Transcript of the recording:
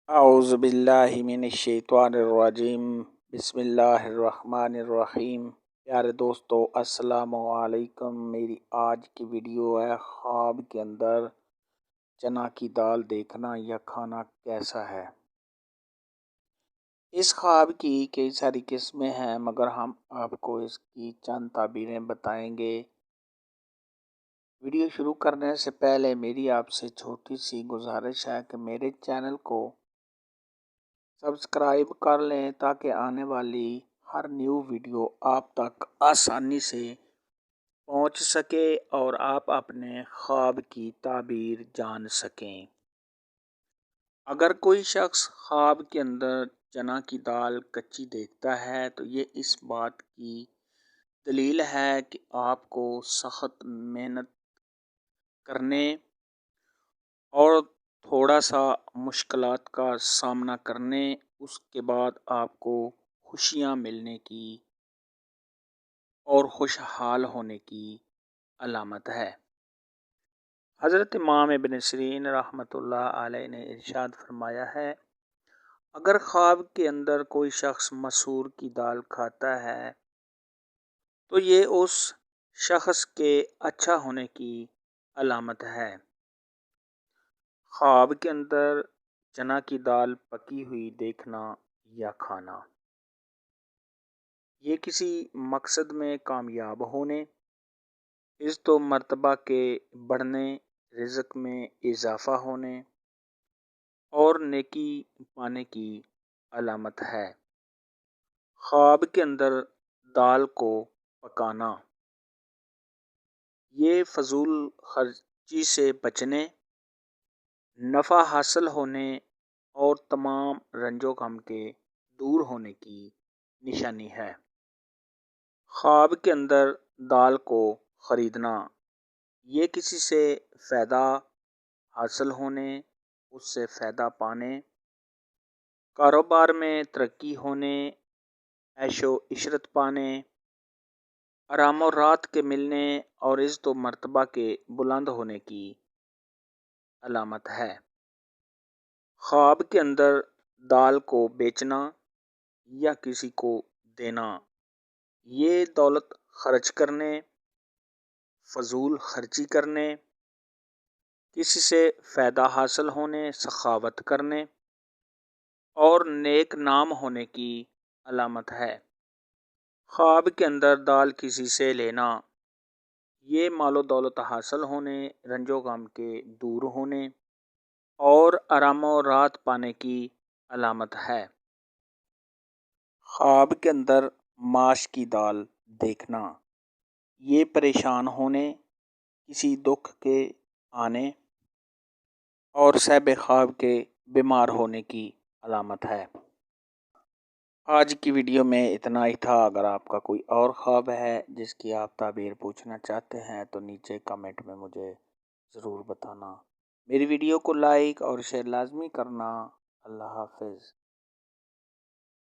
اعوذ باللہ من الشیطان الرجیم بسم اللہ الرحمن الرحیم۔ پیارے دوستو السلام علیکم۔ میری آج کی ویڈیو ہے خواب کے اندر چنا کی دال دیکھنا یا کھانا کیسا ہے۔ اس خواب کی کئی ساری قسمیں ہیں مگر ہم آپ کو اس کی چند تعبیریں بتائیں گے۔ ویڈیو شروع کرنے سے پہلے میری آپ سے چھوٹی سی گزارش ہے کہ میرے چینل کو سبسکرائب کر لیں تاکہ آنے والی ہر نیو ویڈیو آپ تک آسانی سے پہنچ سکے اور آپ اپنے خواب کی تعبیر جان سکیں۔ اگر کوئی شخص خواب کے اندر چنا کی دال کچی دیکھتا ہے تو یہ اس بات کی دلیل ہے کہ آپ کو سخت محنت کرنے اور تھوڑا سا مشکلات کا سامنا کرنے اس کے بعد آپ کو خوشیاں ملنے کی اور خوشحال ہونے کی علامت ہے۔ حضرت امام ابن سیرین رحمۃ اللہ علیہ نے ارشاد فرمایا ہے، اگر خواب کے اندر کوئی شخص مسور کی دال کھاتا ہے تو یہ اس شخص کے اچھا ہونے کی علامت ہے۔ خواب کے اندر چنا کی دال پکی ہوئی دیکھنا یا کھانا، یہ کسی مقصد میں کامیاب ہونے، عزت و مرتبہ کے بڑھنے، رزق میں اضافہ ہونے اور نیکی پانے کی علامت ہے۔ خواب کے اندر دال کو پکانا، یہ فضول خرچی سے بچنے، نفع حاصل ہونے اور تمام رنج و غم کے دور ہونے کی نشانی ہے۔ خواب کے اندر دال کو خریدنا، یہ کسی سے فائدہ حاصل ہونے، اس سے فائدہ پانے، کاروبار میں ترقی ہونے، عیش و عشرت پانے، آرام و راحت کے ملنے اور عزت و مرتبہ کے بلند ہونے کی علامت ہے۔ خواب کے اندر دال کو بیچنا یا کسی کو دینا، یہ دولت خرچ کرنے، فضول خرچی کرنے، کسی سے فائدہ حاصل ہونے، سخاوت کرنے اور نیک نام ہونے کی علامت ہے۔ خواب کے اندر دال کسی سے لینا، یہ مال و دولت حاصل ہونے، رنج و غم کے دور ہونے اور آرام و راحت پانے کی علامت ہے۔ خواب کے اندر ماش کی دال دیکھنا، یہ پریشان ہونے، کسی دکھ کے آنے اور صاحب خواب کے بیمار ہونے کی علامت ہے۔ آج کی ویڈیو میں اتنا ہی تھا۔ اگر آپ کا کوئی اور خواب ہے جس کی آپ تعبیر پوچھنا چاہتے ہیں تو نیچے کمنٹ میں مجھے ضرور بتانا۔ میری ویڈیو کو لائک اور شیئر لازمی کرنا۔ اللہ حافظ۔